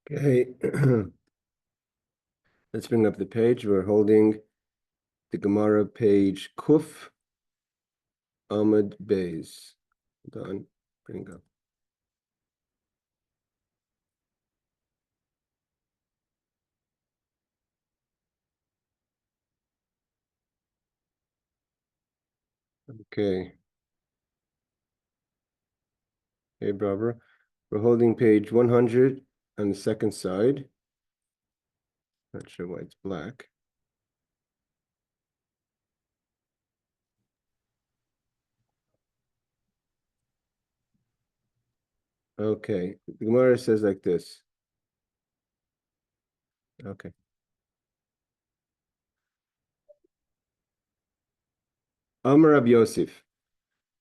Okay, let's bring up the page. We're holding the Gemorah page Kuf Amud Beis. Done. Bring up. Okay. Hey, Barbara. We're holding page 100 on the second side. Not sure why it's black. Okay. The Gemara says like this. Okay. Amar Rabbi Yosef.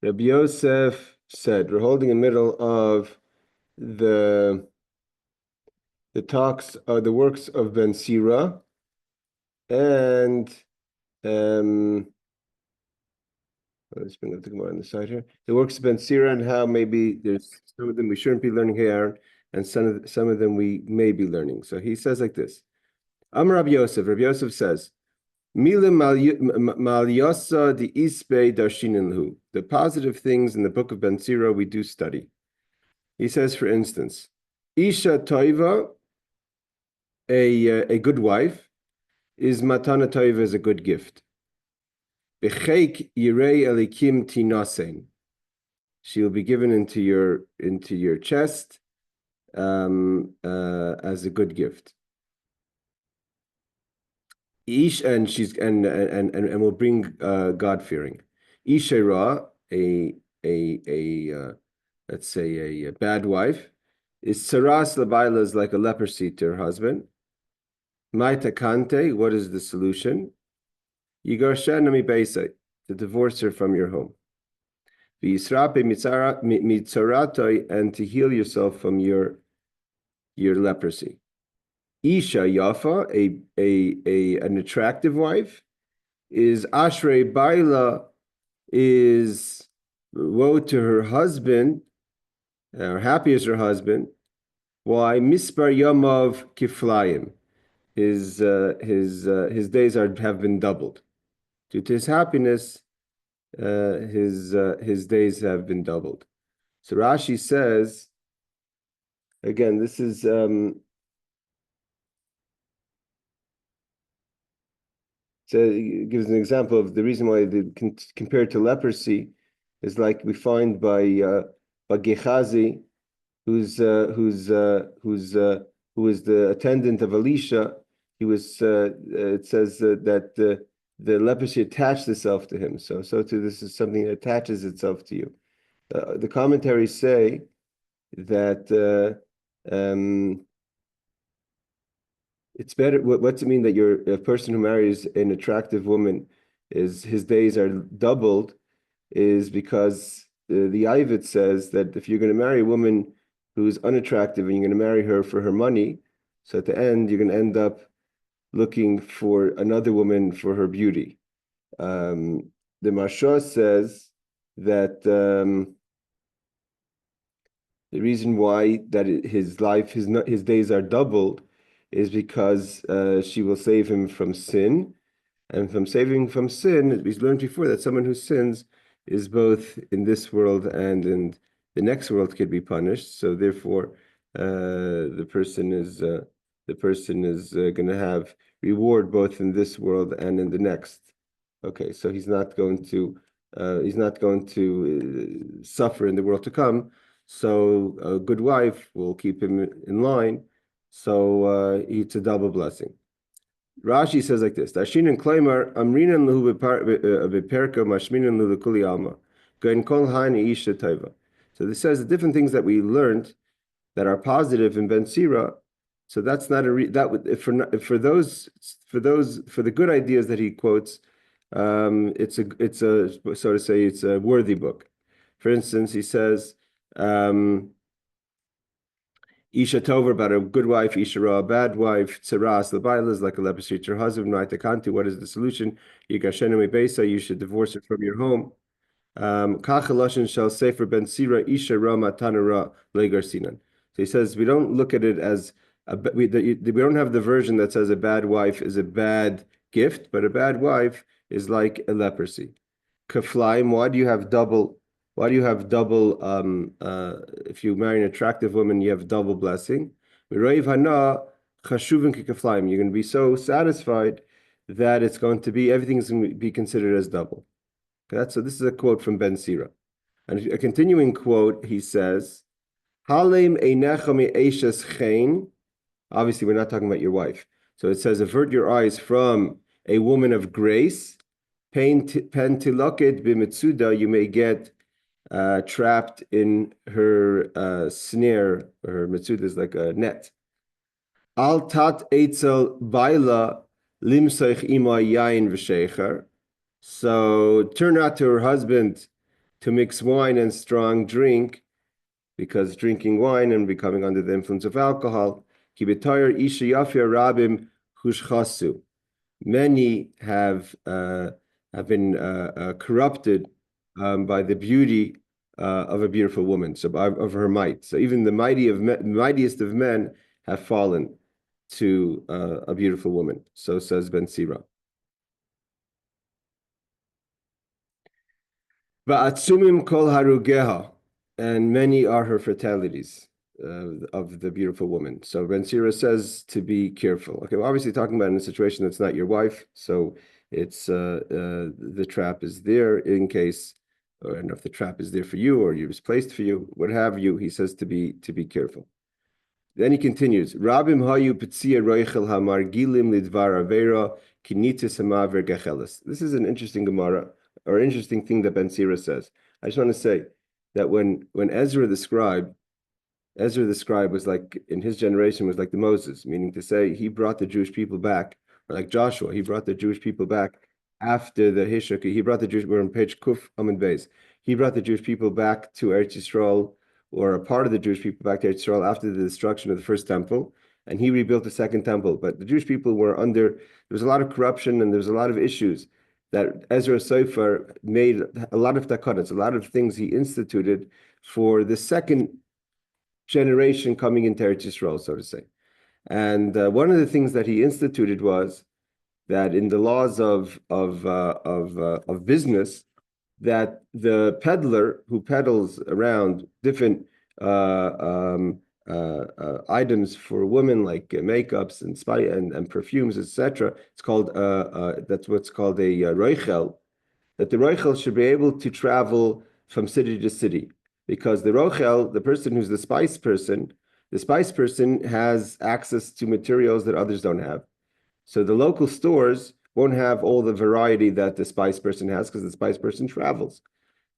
Rabbi Yosef said, we're holding in the middle of the talks, the works of Ben Sira, and let's bring up the Gemara on the side here. The works of Ben Sira and how maybe there's some of them we shouldn't be learning here, and some of them we may be learning. So he says like this. Amar Rabbi Yosef. Rabbi Yosef says, Mila mal yasa di isbe darshinenhu. The positive things in the book of Ben Sira we do study. He says, for instance, Isha Toiva, a good wife, is Matana Toiva, is a good gift. B'cheik yirei elikim tinasen. She will be given into your chest as a good gift. Ish, and she's and will bring God fearing. Ishera, let's say a bad wife, is saras labaila, is like a leprosy to her husband. Maita kante, what is the solution? Yigarshen mi beisai, to divorce her from your home. V'yisrape mitzaratoi, and to heal yourself from your leprosy. Isha Yafa, an attractive wife, is Ashrei Baila, is woe to her husband, or happy is her husband. Why? Mispar Yamav Kiflayim, his days have been doubled. Due to his happiness, his days have been doubled. So Rashi says, again, this is so it gives an example of the reason why compared to leprosy is like we find by Gehazi, who was the attendant of Elisha. He was. It says that the leprosy attached itself to him. So too, this is something that attaches itself to you. The commentaries say that it's better. What's it mean that a person who marries an attractive woman is his days are doubled? Is because the Ayvit says that if you're going to marry a woman who's unattractive and you're going to marry her for her money, so at the end you're going to end up looking for another woman for her beauty. The Marsha says that the reason why that his days are doubled is because she will save him from sin, and from saving from sin, we learned before that someone who sins is both in this world and in the next world could be punished. So therefore, the person is going to have reward both in this world and in the next. Okay, so he's not going to suffer in the world to come. So a good wife will keep him in line. So it's a double blessing. Rashi says like this: Dashin and Klaimar Amrinan Lahu Beperka Mashminan Lahu Kuli Alma Gain Kol Hani Isha Taiva. So this says the different things that we learned that are positive in Ben Sira. So that's not for the good ideas that he quotes. It's a so to say it's a worthy book. For instance, he says. Isha Tover, about a good wife, Isha Ra, a bad wife, Tsaras, Labaila is like a leprosy to her husband, Naitakanti, what is the solution? Yigashenu Besa, you should divorce her from your home. Kachalashin shall say for Ben Sira, Isha Ra Matana Ra Legar Sinan. So he says, we don't look at it as We don't have the version that says a bad wife is a bad gift, but a bad wife is like a leprosy. Kaflaim, why do you have double? Why do you have double? If you marry an attractive woman, you have double blessing. You're going to be so satisfied that it's going to be everything's going to be considered as double. Okay, so this is a quote from Ben Sira. And a continuing quote, he says, Halem einecha me'eshes chen. Obviously, we're not talking about your wife. So it says, avert your eyes from a woman of grace. Pen tiloked b'mitzuda, you may get trapped in her snare. Her mitzuda is like a net. Al tat eitzel baila limsoich ima yain v'shecher. So turn not to her husband to mix wine and strong drink, because drinking wine and becoming under the influence of alcohol, rabim hushchasu. Many have been corrupted by the beauty of a beautiful woman, so of her might. So even the mightiest of men have fallen to a beautiful woman. So says Ben Sira. Va'atsumim kol harugeha, and many are her fatalities of the beautiful woman. So Ben Sira says to be careful. Okay, we're obviously talking about in a situation that's not your wife, so it's the trap is there in case, or if the trap is there for you or it was placed for you, what have you. He says to be careful. Then he continues, Rabim hayu petzia roichel hamargilim lidvar avera kinitis hamaver gechelis. This is an interesting Gemorah, or interesting thing that Ben Sira says. I just want to say that when Ezra the scribe was like, in his generation, was like the Moses, meaning to say he brought the Jewish people back, or like Joshua, he brought the Jewish people back after the Hishuk. He brought the Jewish, we're on page Kuf Amud Beis. He brought the Jewish people back to Eretz Yisrael, or a part of the Jewish people back to Eretz Yisrael after the destruction of the first temple, and he rebuilt the second temple. But the Jewish people were under, there was a lot of corruption and there was a lot of issues that Ezra Sofer made a lot of takanot, a lot of things he instituted for the second generation coming into Eretz Yisrael, so to say. And one of the things that he instituted was that in the laws of business, that the peddler who peddles around different items for women, like makeups and and perfumes, etc. It's called that's what's called a roichel. That the roichel should be able to travel from city to city, because the roichel, the person who's the spice person has access to materials that others don't have. So the local stores won't have all the variety that the spice person has, because the spice person travels.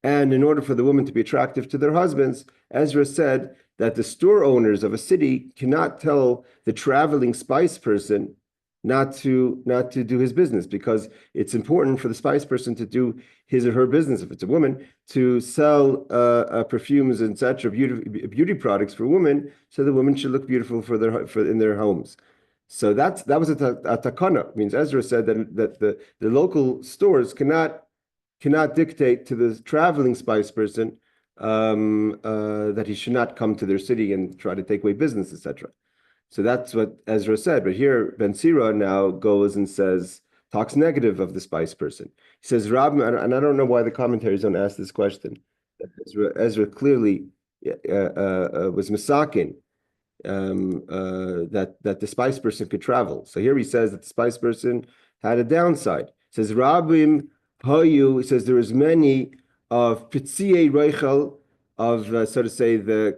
And in order for the women to be attractive to their husbands, Ezra said that the store owners of a city cannot tell the traveling spice person not to do his business, because it's important for the spice person to do his or her business. If it's a woman, to sell perfumes and etc., beauty products for women, so the women should look beautiful in their homes. So that was a takana. Means Ezra said that the local stores cannot dictate to the traveling spice person that he should not come to their city and try to take away business, etc. So that's what Ezra said. But here Ben Sira now goes and talks negative of the spice person. He says, Rab, and I don't know why the commentaries don't ask this question. Ezra clearly was misakin that the spice person could travel. So here he says that the spice person had a downside. He says, Rabim Hayu, he says there is many of Pitziei Reichel, of so to say the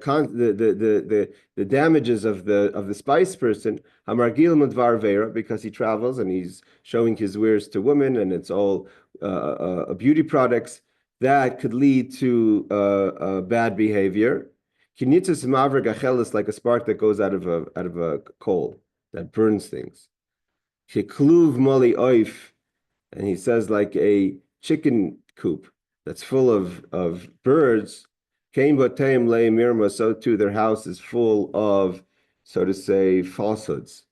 damages of the spice person, Hamargil Madvar Vera, because he travels and he's showing his wares to women, and it's all beauty products that could lead to bad behavior. Kinitzas Mavra Gachel is like a spark that goes out of a coal that burns things. Shekluv Mali Oif, and he says like a chicken coop that's full of birds. Kain Bateim Le Mirma, so too their house is full of, so to say, falsehoods,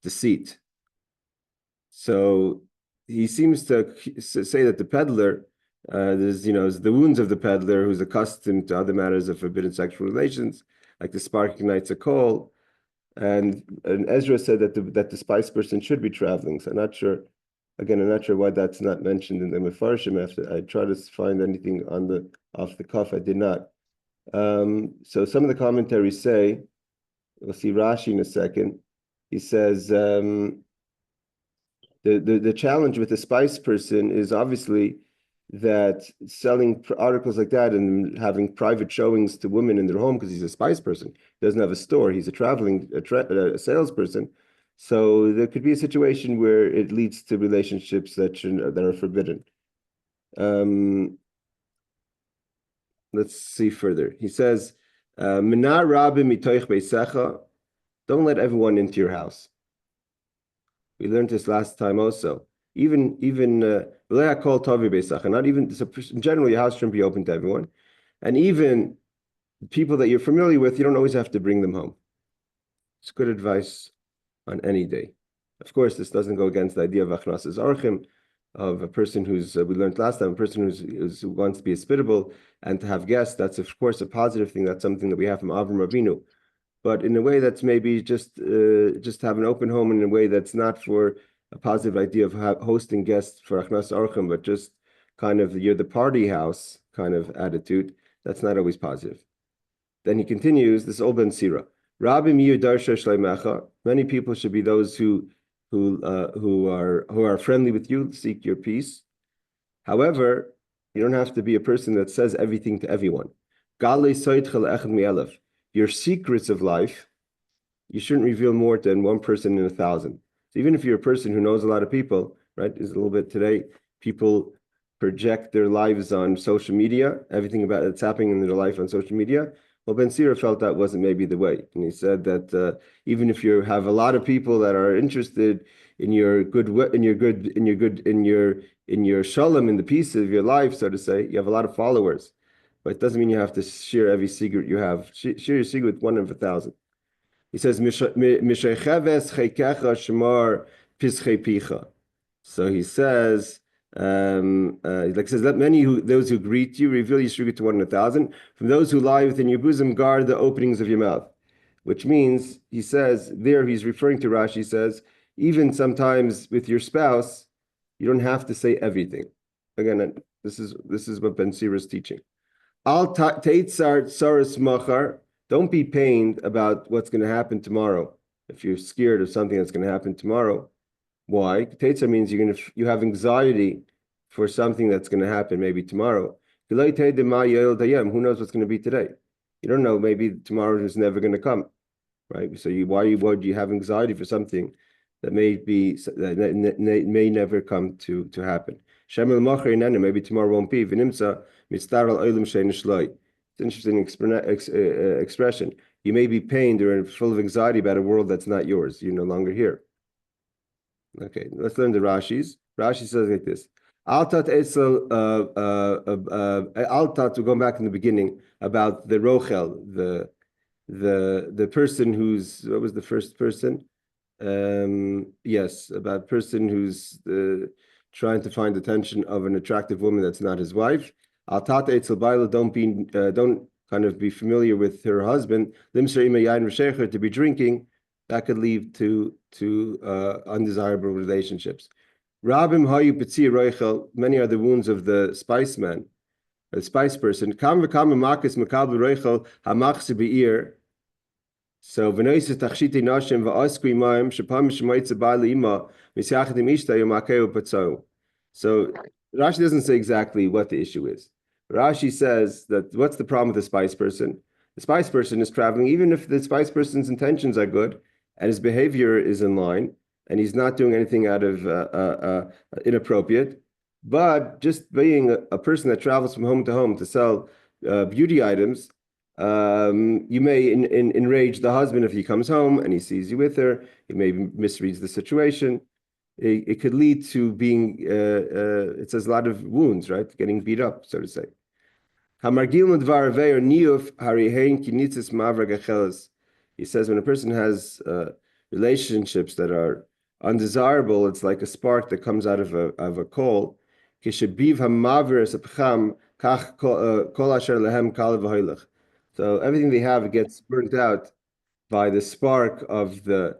deceit. So he seems to say that the peddler, there's the wounds of the peddler who's accustomed to other matters of forbidden sexual relations, like the spark ignites a coal. And Ezra said that the spice person should be traveling. So I'm not sure. Again, I'm not sure why that's not mentioned in the Mefarshim. After I tried to find anything off the cuff, I did not. So some of the commentaries say, we'll see Rashi in a second. He says the challenge with the spice person is obviously that selling articles like that and having private showings to women in their home because he's a spice person. He doesn't have a store. He's a traveling a salesperson. So there could be a situation where it leads to relationships that are forbidden. Let's see further. He says, "Minar rabim mitoich beisecha." Don't let everyone into your house. We learned this last time also. Even not even so in general, your house shouldn't be open to everyone, and even people that you're familiar with, you don't always have to bring them home. It's good advice on any day. Of course, this doesn't go against the idea of achnasas orchim, of a person who's we learned last time, a person who wants to be hospitable and to have guests. That's of course a positive thing. That's something that we have from Avram Avinu. But in a way that's maybe just have an open home in a way that's not for a positive idea of hosting guests for Achnas Orchim, but just kind of you're the party house kind of attitude. That's not always positive. Then he continues, this old Ben Sira. Many people should be those who are friendly with you, seek your peace. However, you don't have to be a person that says everything to everyone. Your secrets of life, you shouldn't reveal more than one person in 1,000. So even if you're a person who knows a lot of people, right? Is a little bit today, people project their lives on social media, everything about that's happening in their life on social media. Well, Ben Sira felt that wasn't maybe the way, and he said that even if you have a lot of people that are interested in your shalom, in the peace of your life, so to say, you have a lot of followers. But it doesn't mean you have to share every secret you have. Share your secret with 1 of 1,000. He says, so he says, let those who greet you reveal your secret to 1 in 1,000. From those who lie within your bosom, guard the openings of your mouth. Which means, he says, there he's referring to Rashi, says, even sometimes with your spouse, you don't have to say everything. Again, this is what Ben Sira is teaching. Don't be pained about what's going to happen tomorrow. If you're scared of something that's going to happen tomorrow, why? Teitzar means you have anxiety for something that's going to happen maybe tomorrow. Who knows what's going to be today? You don't know. Maybe tomorrow is never going to come, right? So why would you have anxiety for something that may never come to happen? Maybe tomorrow won't be. It's an interesting expression. You may be pained or full of anxiety about a world that's not yours. You're no longer here. Okay, let's learn the Rashis. Rashi says like this. Altat Esel, Altat, going back in the beginning, about the Rochel, the person who's, what was the first person? Yes, about person who's trying to find attention of an attractive woman that's not his wife. Altat Etzel Baila, don't kind of be familiar with her husband. Limser Ima Yain Reshecher, to be drinking, that could lead to undesirable relationships. Rabim Hayu Petzi Roichel, many are the wounds of the spice man, the spice person. Kam v'kam makis makabel roichel hamachse be'ir. So v'noises tachshiti nashim v'askui mayim shapam shemaitze ba'ali ima misyachet ishta yomakeu patzau. So Rashi doesn't say exactly what the issue is. Rashi says that what's the problem with the spice person? The spice person is traveling, even if the spice person's intentions are good and his behavior is in line, and he's not doing anything out of inappropriate, but just being a person that travels from home to home to sell beauty items, you may enrage the husband if he comes home and he sees you with her. He may misreads the situation. It could lead to being, it says a lot of wounds, right? Getting beat up, so to say. He says when a person has relationships that are undesirable, it's like a spark that comes out of a coal. So everything they have gets burnt out by the spark of the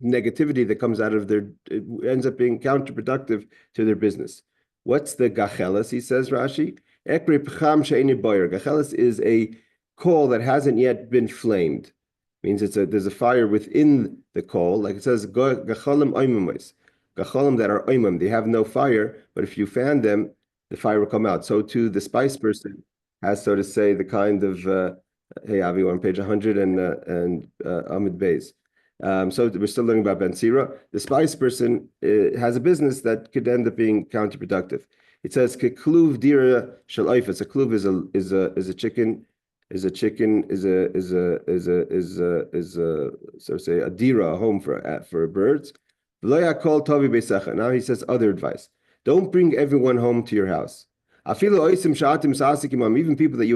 negativity that comes out of their, it ends up being counterproductive to their business. What's the gachelis? He says, Rashi, Ekri pcham she'eni boyer. Gachelis is a coal that hasn't yet been flamed. Means there's a fire within the coal, like it says, gacholim oimimos. Gacholim that are oimim, they have no fire, but if you fan them, the fire will come out. So too, the spice person has, so to say, the kind of hey Avi, we're on page 100 and Amid Beis. So we're still learning about Ben Sira. The spice person has a business that could end up being counterproductive. It says kekluv dira shel oifes. A kluv is a chicken, is a so to say a dira, a home for birds. Now he says other advice. Don't bring everyone home to your house. Even people that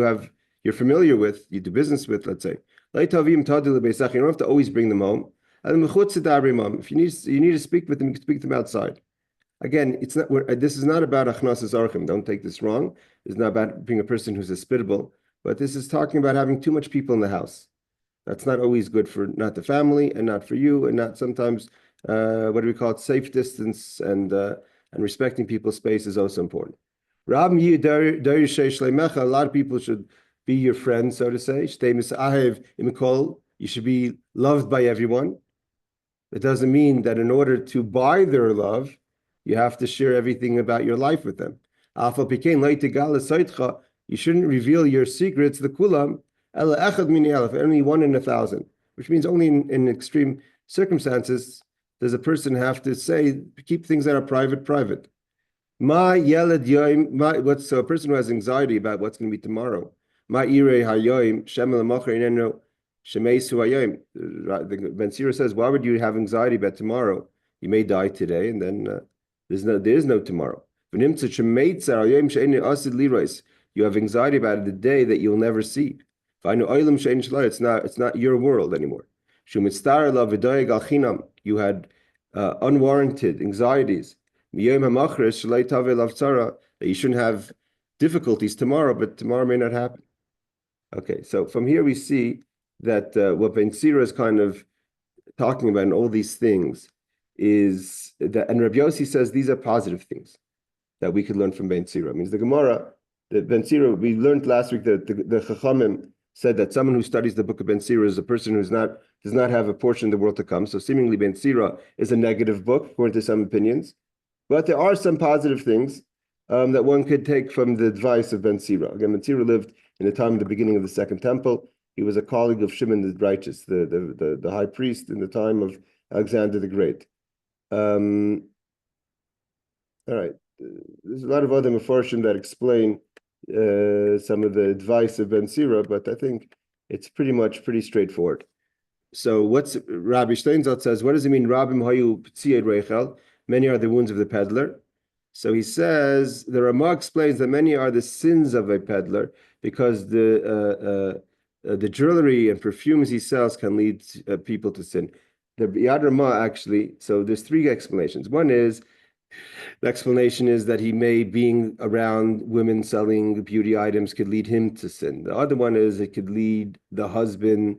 you're familiar with, you do business with, let's say. You don't have to always bring them home. If you need to speak with them, you can speak to them outside. Again, it's not. This is not about achnasas archim. Don't take this wrong. It's not about being a person who's hospitable, but this is talking about having too much people in the house. That's not always good for not the family and not for you, and not sometimes. What do we call it? Safe distance and respecting people's space is also important. A lot of people should be your friends, so to say. You should be loved by everyone. It doesn't mean that in order to buy their love, you have to share everything about your life with them. You shouldn't reveal your secrets, the kulam, only 1 in 1,000, which means only in extreme circumstances does a person have to say, keep things that are private. So a person who has anxiety about what's going to be tomorrow. Ben Sira says, why would you have anxiety about tomorrow? You may die today, and then there is no tomorrow. You have anxiety about the day that you'll never see. It's not your world anymore. You had unwarranted anxieties. That you shouldn't have difficulties tomorrow, but tomorrow may not happen. Okay, so from here we see that what Ben Sira is kind of talking about in all these things is that, and Rabbi Yossi says these are positive things that we could learn from Ben Sira. It means the Gemorah, the Ben Sira, we learned last week that the Chachamim said that someone who studies the book of Ben Sira is a person who does not have a portion of the world to come. So seemingly Ben Sira is a negative book, according to some opinions. But there are some positive things that one could take from the advice of Ben Sira. Again, Ben Sira lived in the time of the beginning of the Second Temple. He was a colleague of Shimon the Righteous, the high priest in the time of Alexander the Great. All right. There's a lot of other mefarshim that explain some of the advice of Ben Sira, but I think it's pretty straightforward. So what's Rabbi Steinzalt says, what does it mean? Rabim hayu p'tziyei reichel. Many are the wounds of the peddler. So he says, the Ramah explains that many are the sins of a peddler because the jewelry and perfumes he sells can lead people to sin. The Yad Ramah actually, so there's 3 explanations. One is, the explanation is that he may, being around women selling beauty items, could lead him to sin. The other one is it could lead the husband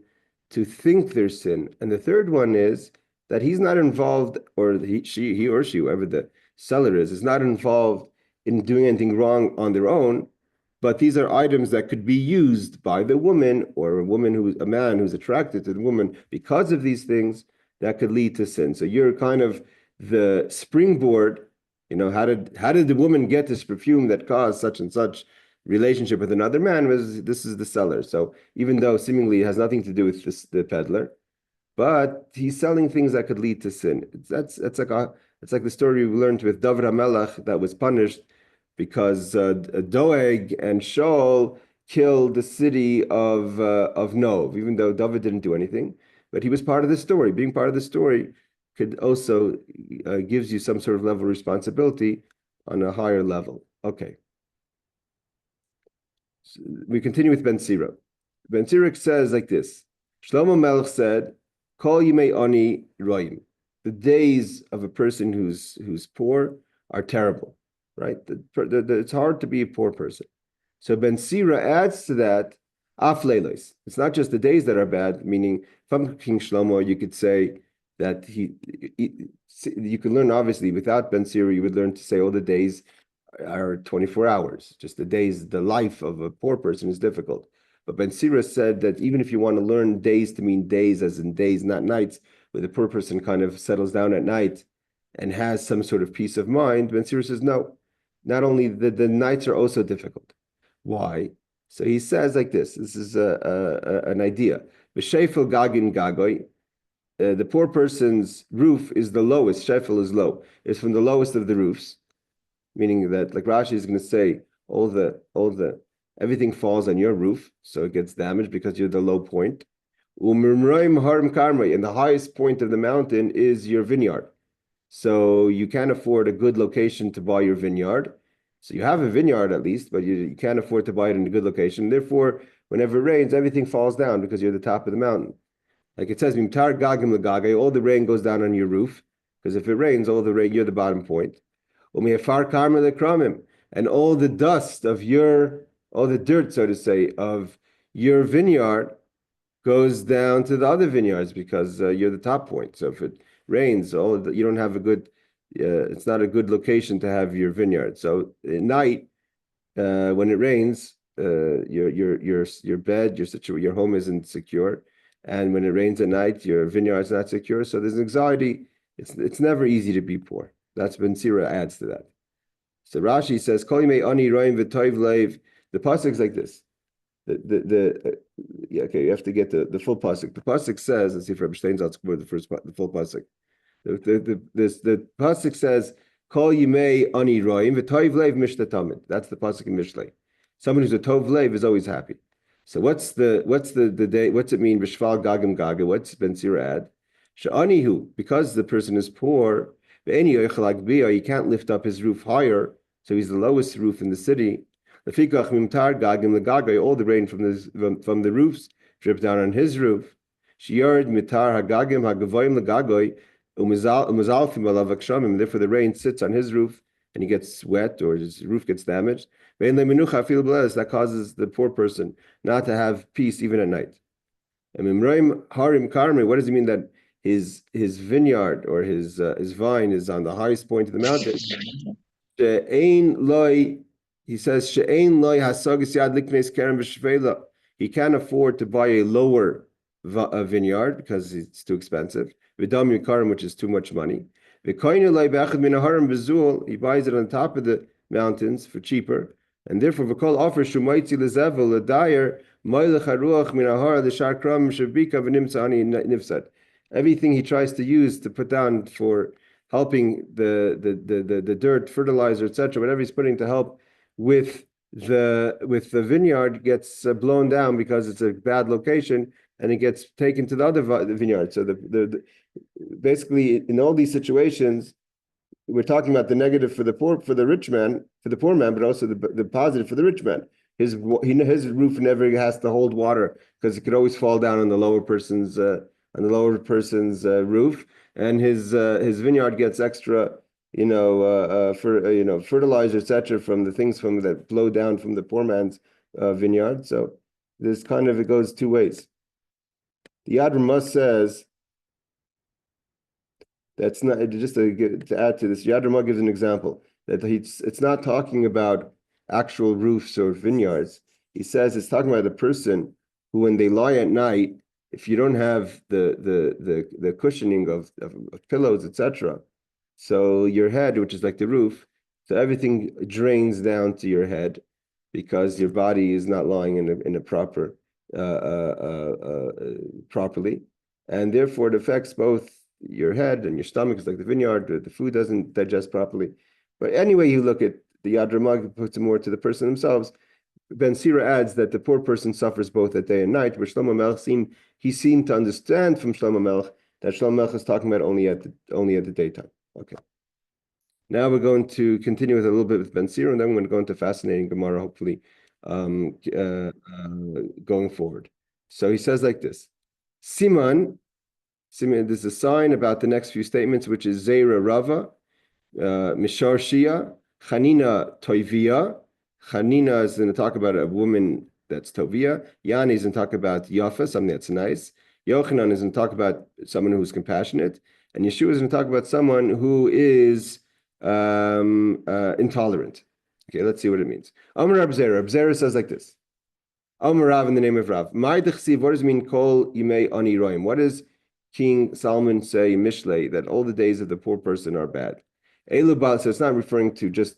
to think there's sin. And the third one is that he's not involved, or he or she, whoever the seller is not involved in doing anything wrong on their own, but these are items that could be used by the woman or a man who's attracted to the woman because of these things that could lead to sin. So you're kind of the springboard. How did the woman get this perfume that caused such and such relationship with another man? This is the seller. So even though seemingly it has nothing to do with the peddler, but he's selling things that could lead to sin. It's like the story we learned with David HaMelech that was punished because Doeg and Shaul killed the city of Nov, even though David didn't do anything. But he was part of the story. Being part of the story could also gives you some sort of level of responsibility on a higher level. Okay. So we continue with Ben Sira. Ben Sira says like this. Shlomo Melech said, Kol Yimei Ani Royim. The days of a person who's poor are terrible, right? It's hard to be a poor person. So Ben Sira adds to that afleilos. It's not just the days that are bad, meaning from King Shlomo, you could say that you could learn, obviously, without Ben Sira, you would learn to say all the days are 24 hours. Just the days, the life of a poor person is difficult. But Ben Sira said that even if you want to learn days to mean days, as in days, not nights, where the poor person kind of settles down at night and has some sort of peace of mind, Ben Sira says, no, not only the nights are also difficult. Why? So he says like this is an idea. B'shefel gagin gagoy, the poor person's roof is the lowest, shefel is low, it's from the lowest of the roofs, meaning that, like Rashi is going to say, everything falls on your roof, so it gets damaged because you're the low point. And the highest point of the mountain is your vineyard. So you can't afford a good location to buy your vineyard. So you have a vineyard at least, but you can't afford to buy it in a good location. Therefore, whenever it rains, everything falls down because you're the top of the mountain. Like it says, Mimtar gagim legagay, all the rain goes down on your roof, because if it rains, all the rain, you're the bottom point. And all the dust of all the dirt, so to say, of your vineyard goes down to the other vineyards because you're the top point. So if it rains, you don't have a good, it's not a good location to have your vineyard. So at night, when it rains, your bed, your home isn't secure, and when it rains at night, your vineyard is not secure. So there's anxiety. It's never easy to be poor. That's Ben Sira adds to that. So Rashi says, "Kol yimei ani roim v'toiv leiv." The pasuk is like this. Okay, you have to get the full pasuk. The pasuk says, let's see if Rabbi Steinsaltz quote the full pasuk. The pasuk says, "Kol yimei ani roim v'toiv leiv mishtatamid." That's the pasuk in Mishlei. Someone who's a tov leiv is always happy. So what's the day? What's it mean? B'shval gagim gaga. What's Ben Sira add? She'anihu, because the person is poor. He can't lift up his roof higher, so he's the lowest roof in the city. All the rain from the roofs drip down on his roof. Therefore, the rain sits on his roof and he gets wet or his roof gets damaged. That causes the poor person not to have peace even at night. What does it mean that his vineyard or his vine is on the highest point of the mountain? He says, he can't afford to buy a lower vineyard because it's too expensive. Which is too much money. He buys it on top of the mountains for cheaper. And therefore, V'kol offers Shumaitzi Lezevel L'dayer Moilech Haruach Min Ahar L'Shar Kram Shabika V'Nimtzani Nifsad. Everything he tries to use to put down for helping the dirt, fertilizer, etc., whatever he's putting to help with the vineyard gets blown down because it's a bad location, and it gets taken to the other vineyard. So basically in all these situations, we're talking about the negative for the poor man, but also the positive for the rich man. His roof never has to hold water because it could always fall down on the lower person's roof, and his vineyard gets extra, fertilizer, etc., from the things that blow down from the poor man's vineyard. So this kind of, it goes two ways. The Yad Ramah says that's not, just to add to this. Yad Ramah gives an example that it's not talking about actual roofs or vineyards. He says it's talking about a person who, when they lie at night, if you don't have the cushioning of pillows, etc., so your head, which is like the roof, so everything drains down to your head because your body is not lying in a properly, and therefore it affects both your head and your stomach. Is like the vineyard, the food doesn't digest properly. But anyway, you look at the Yad Ramah puts it more to the person themselves. Ben Sira adds that the poor person suffers both at day and night, but Shlomo Melech seemed to understand from Shlomo Melech that Shlomo Melech is talking about only at the daytime. Okay. Now we're going to continue with a little bit with Ben Sira, and then we're going to go into fascinating Gemorah, hopefully, going forward. So he says like this: Siman, there's a sign about the next few statements, which is Zeira Rava, Mishar Shia, Chanina Toivia, Chanina is going to talk about a woman that's Tovia. Yani is going to talk about Yafa, something that's nice. Yochanan is going to talk about someone who's compassionate. And Yeshua is going to talk about someone who is intolerant. Okay, let's see what it means. Amar Rab Zera. Rab Zera says like this. Amar Rav in the name of Rav. My dechsiv, what does it mean, kol yimei ani roim? What does King Solomon say in Mishlei, that all the days of the poor person are bad? Elubal, so it's not referring to just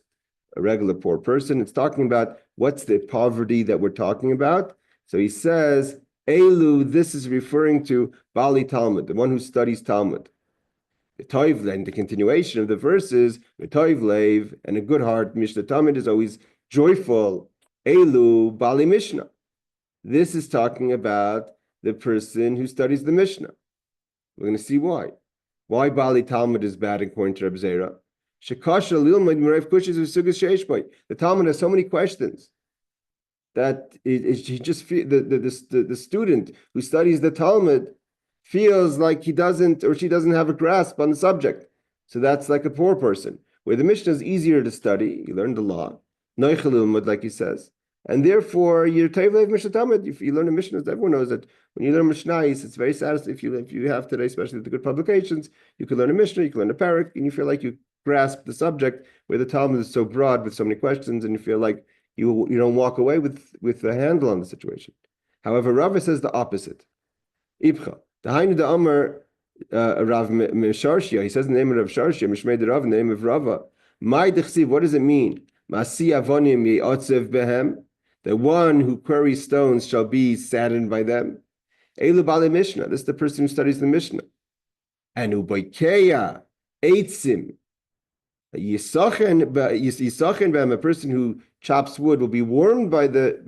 a regular poor person. It's talking about what's the poverty that we're talking about. So he says, Elu, this is referring to Bali Talmud, the one who studies Talmud. And the continuation of the verses, Lev, and a good heart, Mishnah Talmud is always joyful. Elu Bali Mishnah. This is talking about the person who studies the Mishnah. We're going to see why. Why Bali Talmud is bad according to Reb Zera. The Talmud has so many questions that he just the student who studies the Talmud feels like he doesn't or she doesn't have a grasp on the subject. So that's like a poor person. Where the Mishnah is easier to study, you learn the law, like he says. And therefore, you're Tevlev Mishnah Talmud. If you learn a Mishnah, everyone knows that when you learn Mishnais, it's very satisfying. If you have today, especially the good publications, you can learn a Mishnah, you can learn a parak, and you feel like you grasp the subject. Where the Talmud is so broad with so many questions, and you feel like you don't walk away with a handle on the situation. However, Rava says the opposite. Ibcha the Hainu the Amar Rav Misharshia. He says in the name of Rav Sharshia, Mishmei the Rav, in the name of Rava. My dechsiv. What does it mean? Masi avonim ye'otzev behem. The one who queries stones shall be saddened by them. Elu Bali Mishnah. This is the person who studies the Mishnah. And uboikeya eitzim yisachen behem. A person who chops wood will be warmed by the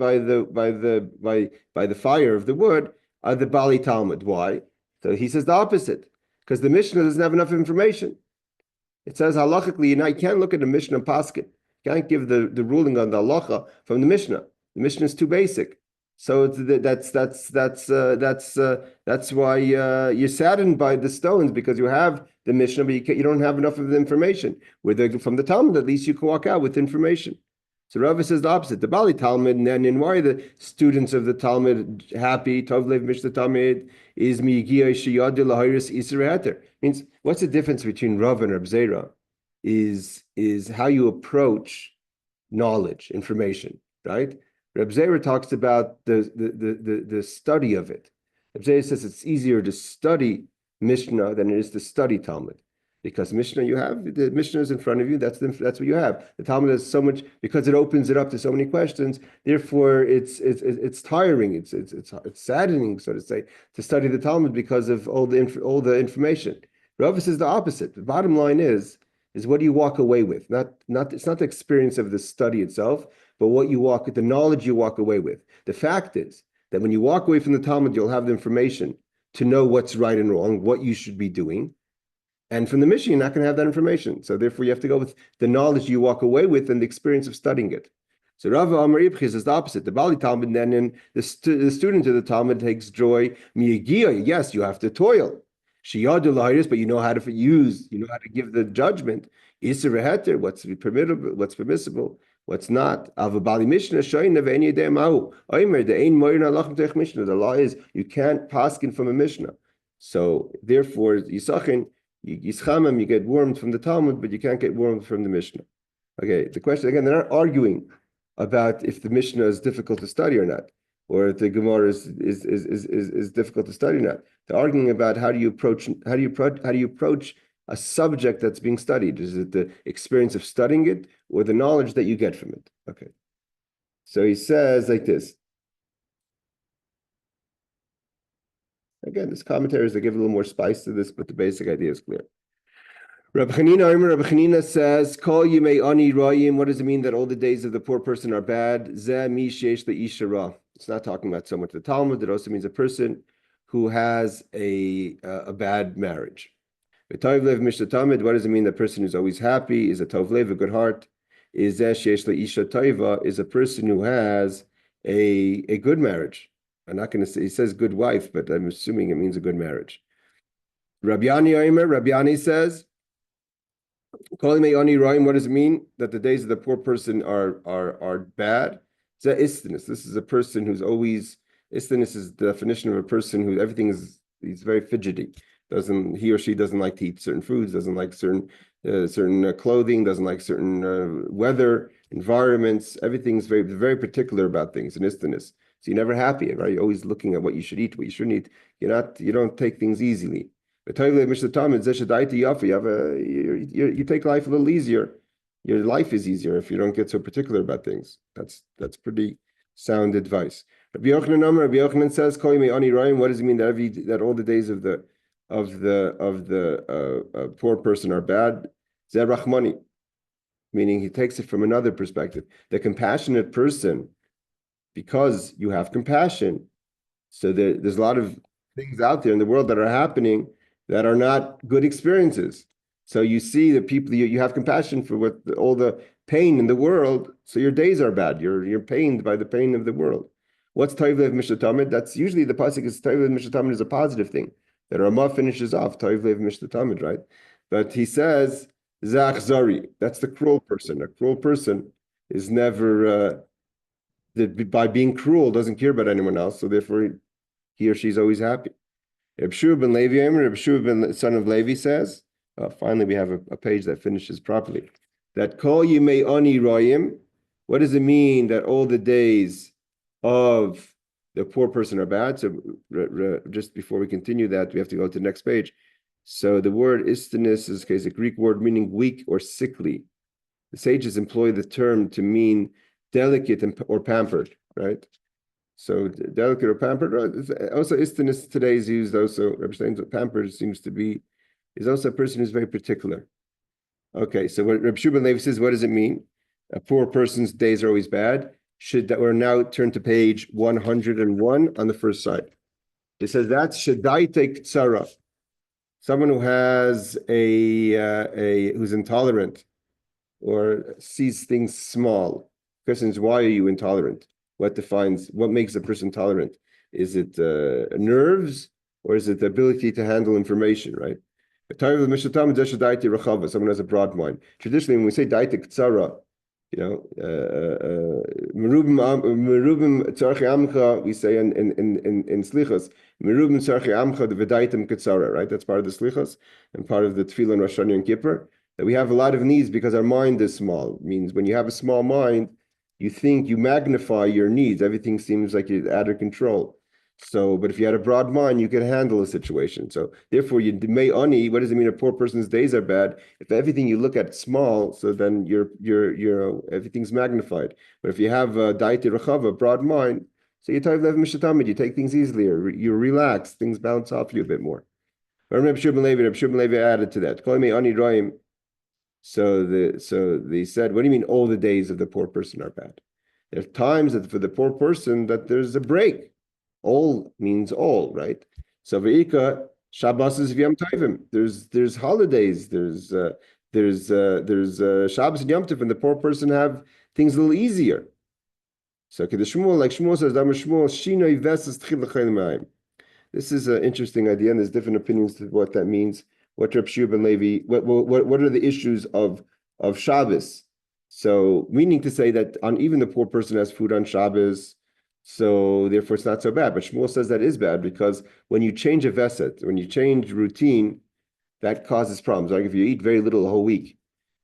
fire of the wood. The Bali Talmud. Why? So he says the opposite, because the Mishnah doesn't have enough information. It says halachically, you can't look at the Mishnah and paskin. You can't give the ruling on the halacha from the Mishnah. The Mishnah is too basic. So that's why you're saddened by the stones, because you have the Mishnah, but you don't have enough of the information. From the Talmud, at least you can walk out with information. So Rava says the opposite. The Bali Talmud, and then why are the students of the Talmud happy? Tovlev Mishnah Talmud is miyigia sheyadu lahiris isur heter. Means what's the difference between Rav and Reb Zera? Is how you approach knowledge, information, right? Reb Zera talks about the study of it. Reb Zera says it's easier to study Mishnah than it is to study Talmud. Because Mishnah, you have the Mishnah is in front of you. That's what you have. The Talmud has so much, because it opens it up to so many questions. Therefore, it's tiring. It's saddening, so to say, to study the Talmud because of all the information. Rava says the opposite. The bottom line is what do you walk away with? It's not the experience of the study itself, but the knowledge you walk away with. The fact is that when you walk away from the Talmud, you'll have the information to know what's right and wrong, what you should be doing. And from the Mishnah, you're not going to have that information. So therefore, you have to go with the knowledge you walk away with and the experience of studying it. So Rava Amar Ibchis is the opposite. The Bali Talmud, then the student of the Talmud takes joy. Miyagia, yes, you have to toil. Shiyadu lahiris, but you know how to give the judgment. Isur heter, what's permissible, what's not. Ava Bali Mishnah shoyna ve'eni yedei mahu. Omer the ein moyin halachim teich Mishnah. The law is you can't paskin from a Mishnah. So therefore, Yisachin. You get warmed from the Talmud, but you can't get warmed from the Mishnah. Okay, the question again, they're not arguing about if the Mishnah is difficult to study or not, or if the Gemorah is difficult to study or not. They're arguing about how do you approach a subject that's being studied. Is it the experience of studying it or the knowledge that you get from it? Okay. So he says like this. Again, this commentaries they give a little more spice to this, but the basic idea is clear. Rabbi Chanina says, "Call you may ani rayim." What does it mean that all the days of the poor person are bad? Zeh mi sheish leisha ra. It's not talking about so much the Talmud. It also means a person who has a bad marriage. V'tovlev mishnah tamid. What does it mean? The person who's always happy is a tovlev, a good heart. Is zeh sheish leisha tova is a person who has a good marriage. I'm not going to say, he says good wife, but I'm assuming it means a good marriage. Rabbi Yani says, Calling me oni roim, what does it mean? That the days of the poor person are bad? Istinus. This is a person who's always istinus is the definition of a person who everything is he's very fidgety. Doesn't he or she doesn't like to eat certain foods, doesn't like certain clothing, doesn't like certain weather, environments. Everything's very particular about things in istinus. So you're never happy, right? You're always looking at what you should eat, what you shouldn't eat. You don't take things easily. You have you take life a little easier. Your life is easier if you don't get so particular about things. That's pretty sound advice. Rabbi Yochanan says, what does it mean that all the days of the poor person are bad? Zeh Rachmani, meaning he takes it from another perspective. The compassionate person, because you have compassion, so there's a lot of things out there in the world that are happening that are not good experiences. So you see the people you have compassion for all the pain in the world. So your days are bad. You're pained by the pain of the world. What's Toiv Lev Mishtatamid? That's usually the pasuk is Toiv Lev Mishtatamid is a positive thing. That Ramah finishes off Toiv Lev Mishtatamid, right? But he says Zach Zari. That's the cruel person. A cruel person is never by being cruel doesn't care about anyone else. So therefore he or she's always happy. Reb Shua ben Levi Reb Shua ben son of Levi says, finally we have a page that finishes properly. That Kol Yimei Ani Royim, what does it mean that all the days of the poor person are bad? So just before we continue that, we have to go to the next page. So the word istinus is a Greek word meaning weak or sickly. The sages employ the term to mean delicate or pampered, right? So delicate or pampered. Also, istinus today is used also. Pampered is also a person who's very particular. Okay, so what Reb Shua ben Levi says, what does it mean? A poor person's days are always bad. We're now turn to page 101 on the first side. It says that's Shadaite Ktsara, someone who has who's intolerant or sees things small. The question is, why are you intolerant? What makes a person tolerant? Is it nerves or is it the ability to handle information, right? Someone has a broad mind. Traditionally, when we say daita ktsara, merubim tzarchi amcha, we say in slichas, merubim tzarchi amcha the v'daitim ktsara, right? That's part of the slichas and part of the tefillah and Rosh Hashanah and Kippur. That we have a lot of needs because our mind is small. It means when you have a small mind, you magnify your needs. Everything seems like it's out of control. So, but if you had a broad mind, you could handle a situation. So, therefore, you may ani. What does it mean? A poor person's days are bad. If everything you look at small, so then everything's magnified. But if you have a daiti rachava, broad mind, so you take things easily, or you relax, things bounce off you a bit more. Reb Shua ben Levi added to that. So they said, what do you mean all the days of the poor person are bad? There are times that for the poor person that there's a break. All means all, right? So Ve'ika, Shabbos is V'yam Tovim. There's holidays, there's Shabbos and Yom Tov, and the poor person have things a little easier. So like Shmuel says, Shinoi Vesas Tchil L'Chayim Ma'im. This is an interesting idea, and there's different opinions to what that means. What Reb Shua ben Levi, what are the issues of Shabbos? So, meaning to say that even the poor person has food on Shabbos, so therefore it's not so bad. But Shmuel says that is bad because when you change a veset, when you change routine, that causes problems. Like if you eat very little a whole week,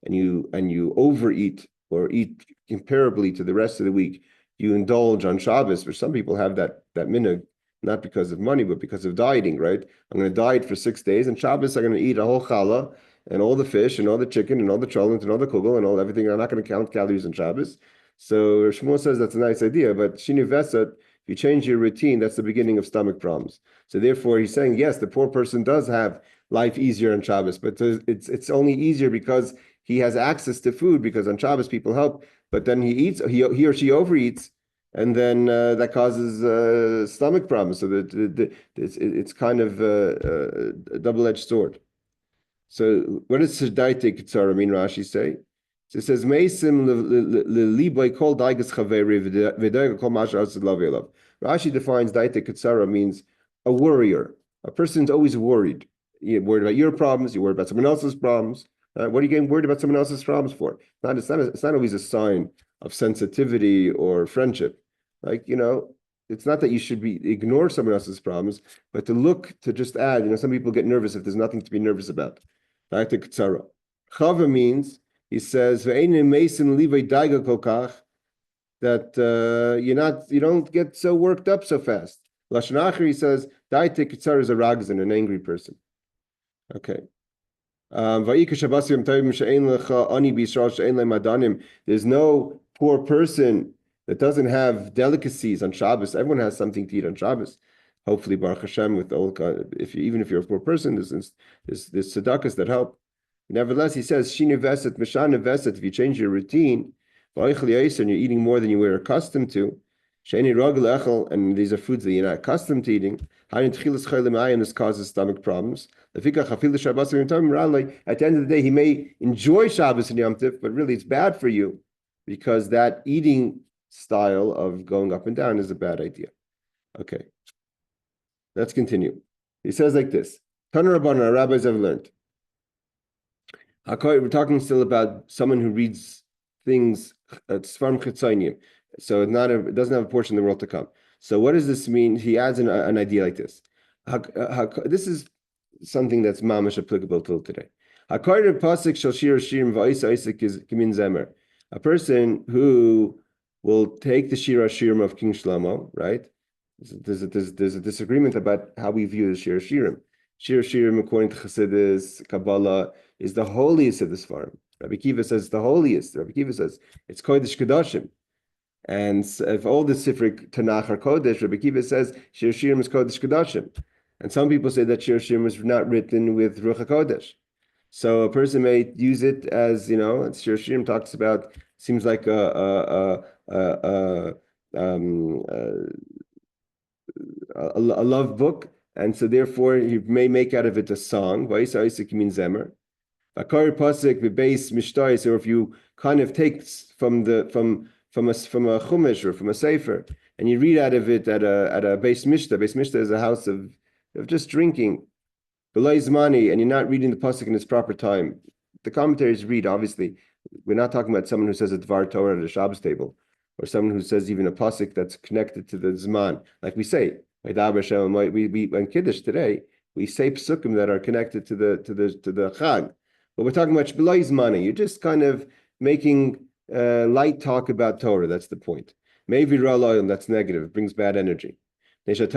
and you overeat or eat comparably to the rest of the week, you indulge on Shabbos. For some people have that minhag, not because of money, but because of dieting, right? I'm going to diet for 6 days, and Shabbos I'm going to eat a whole challah and all the fish and all the chicken and all the cholent and all the kugel and all everything. I'm not going to count calories on Shabbos. So Shmuel says that's a nice idea, but Shini Vesat, if you change your routine, that's the beginning of stomach problems. So therefore, he's saying yes, the poor person does have life easier on Shabbos, but it's only easier because he has access to food. Because on Shabbos people help, but then he or she overeats. And then that causes stomach problems. So that it's kind of a double-edged sword. So what does Sedaite Kitzara mean? Rashi say. So it says Meisim liboy kol daigas chaveri v'daiga kol masha asad lavelav. Rashi defines Daite Kitzara means a worrier. A person's always worried. You're worried about your problems. You're worried about someone else's problems. What are you getting worried about someone else's problems for? It's not always a sign of sensitivity or friendship. Like, it's not that you should ignore someone else's problems, but to just add, some people get nervous if there's nothing to be nervous about. Back to Ktsara. Chava means, he says, that you don't get so worked up so fast. Lashon Acher, he says, Daite Ktsara is a ragzin, an angry person. Okay. There's no poor person that doesn't have delicacies on Shabbos. Everyone has something to eat on Shabbos. Hopefully, Baruch Hashem, even if you're a poor person, there's tzedakahs that help. Nevertheless, he says, Shina Veset, Mishana Veset, if you change your routine, and you're eating more than you were accustomed to, and these are foods that you're not accustomed to eating, this causes stomach problems. At the end of the day, he may enjoy Shabbos and Yom Tov, but really it's bad for you because that eating style of going up and down is a bad idea. Okay, let's continue. He says like this: Tana Rabbanan, our rabbis have learned. We're talking still about someone who reads things Sfarim Chitzoniim, so it doesn't have a portion of the world to come. So what does this mean? He adds an idea like this. This is something that's mamash applicable till today. A person who will take the Shir Hashirim of King Shlomo, right? There's a disagreement about how we view the Shir Hashirim. Shir Hashirim, according to Chassidus, Kabbalah, is the holiest of the Sfarim. Rabbi Kiva says it's the holiest. Rabbi Kiva says it's Kodesh Kedoshim. And if all the Sifrik Tanakh are Kodesh, Rabbi Kiva says Shir Hashirim is Kodesh Kedoshim. And some people say that Shir Hashirim was not written with Ruach HaKodesh. So a person may use it as, Shir Hashirim talks about, seems like a love book, and so therefore he may make out of it a song. Va'isa Isaac means zemer. Bakar pasik v'beis mishtais, or if you kind of take from a chumash or from a sefer, and you read out of it at a beis mishta. Beis mishta is a house of just drinking. Below money, and you're not reading the pasuk in its proper time. The commentaries read, obviously, we're not talking about someone who says a Dvar Torah at a Shabbos table, or someone who says even a pasuk that's connected to the Zman. Like we say, we in Kiddush today, we say psukim that are connected to the Chag. But we're talking about below money. You're just kind of making light talk about Torah. That's the point. Maybe Raloyim, that's negative. It brings bad energy. Because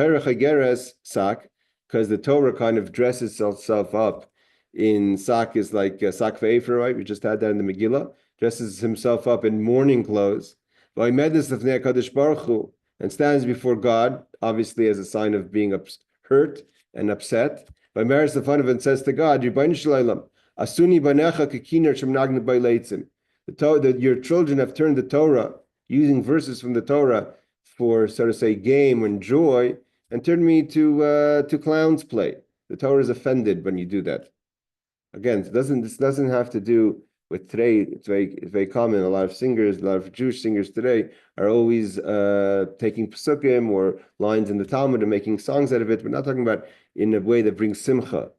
the Torah kind of dresses itself up in sak is like sak ve'efer, right? We just had that in the Megillah. Dresses himself up in mourning clothes. And stands before God, obviously as a sign of being hurt and upset. By marries the fun of it and says to God, Asuni banecha kekiner shemnagna baileitzim. Your children have turned the Torah, using verses from the Torah for, so to say, game and joy, and turned me to clown's play. The Torah is offended when you do that. Again, this doesn't have to do with today. It's very common. A lot of Jewish singers today are always taking psukim or lines in the Talmud and making songs out of it. We're not talking about in a way that brings simcha.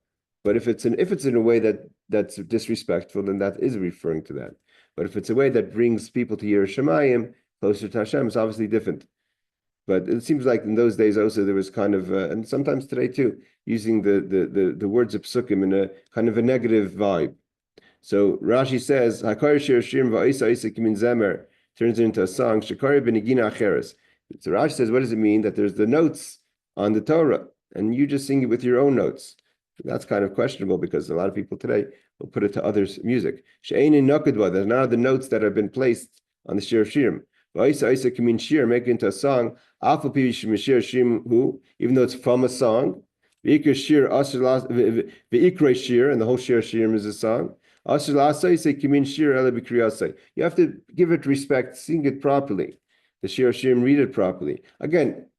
But if it's in a way that's disrespectful, then that is referring to that. But if it's a way that brings people to Yiras Shamayim, closer to Hashem, it's obviously different. But it seems like in those days also there was kind of, and sometimes today too, using the words of psukim in a kind of a negative vibe. So Rashi says, "Hakar shir shirim va'isa isa kimin zemer," turns it into a song. Shekari benigina acheres. So Rashi says, what does it mean that there's the notes on the Torah and you just sing it with your own notes? That's kind of questionable because a lot of people today will put it to others' music. She'einin nokadva. There's none of the notes that have been placed on the shir shirim. Va'isa isa kimin shir, make it into a song. Alpha pivish shir shirim hu, even though it's from a song. V'ikra shir v'ikra shir, and the whole shir shirim is a song. You have to give it respect, sing it properly. The Shir Hashirim, read it properly. Again,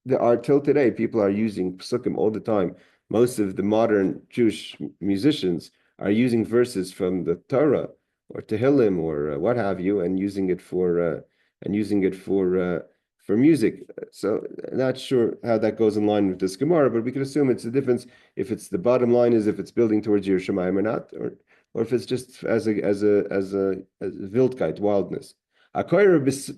there are till today, people are using psukim all the time. Most of the modern Jewish musicians are using verses from the Torah or Tehillim or what have you, and using it for music. So not sure how that goes in line with this Gemorah, but we can assume it's a difference if it's the bottom line is if it's building towards Yiras Shamayim or not, or if it's just as a wildkeit, wildness. What does it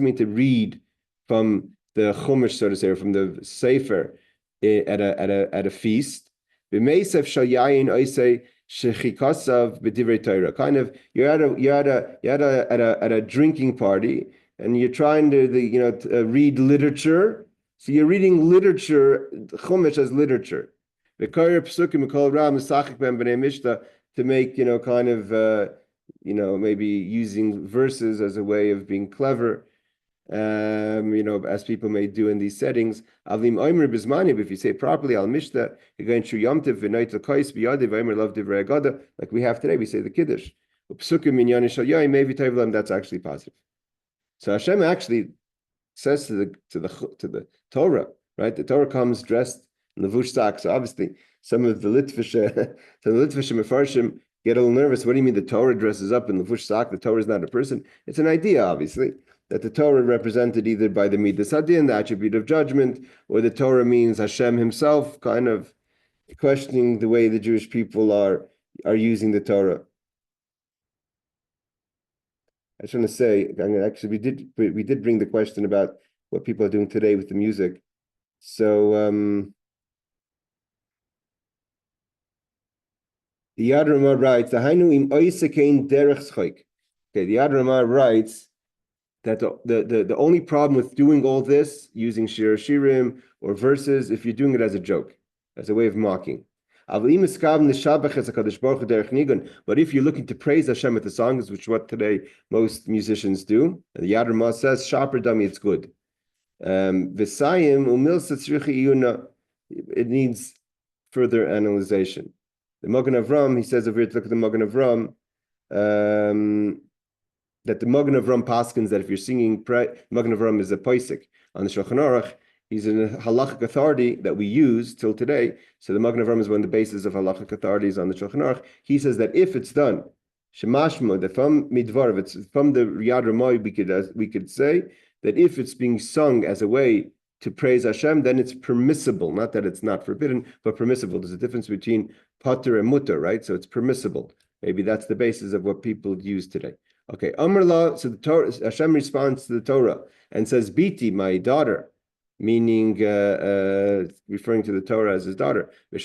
mean to read from the Chumash, so to say, or from the Sefer at a feast? Kind of, you're at a drinking party, and you're trying to read literature. So you're reading literature, Chumash as literature. To make maybe using verses as a way of being clever, as people may do in these settings. If you say properly, al mishta, you're going through Yom Tov, v'noit l'kois, b'yadiv, v'omer love divrei agada, like we have today, we say the Kiddush. That's actually positive. So Hashem actually says to the Torah, right? The Torah comes dressed in levush sak. So obviously, some of the Litvish Mefarshim get a little nervous. What do you mean the Torah dresses up in levush sak? The Torah is not a person. It's an idea, obviously, that the Torah represented either by the midas hadin, the attribute of judgment, or the Torah means Hashem Himself, kind of questioning the way the Jewish people are using the Torah. I just want to say, actually, we did bring the question about what people are doing today with the music. So the Yad Ramah writes, the Yad Ramah writes that the only problem with doing all this, using Shir Shirim or verses, if you're doing it as a joke, as a way of mocking. But if you're looking to praise Hashem with the songs, which is what today most musicians do, and the Yad Ramah says, Shaper Dami, it's good. It needs further analyzation. The Magen Avram, he says, if we look at the Magen Avram, that the Magen Avram paskins that if you're singing, Magen Avram is a poisik on the Shulchan Aruch. He's a halachic authority that we use till today. So the Magen Avram is one of the bases of halachic authorities on the Shulchan Aruch. He says that if it's done, shemashma, that from midvar, if it's from the Yad Ramah, we could say that if it's being sung as a way to praise Hashem, then it's permissible. Not that it's not forbidden, but permissible. There's a difference between pater and mutter, right? So it's permissible. Maybe that's the basis of what people use today. Okay, Amr La, so the Torah, Hashem responds to the Torah and says, Biti, my daughter, meaning referring to the Torah as his daughter. You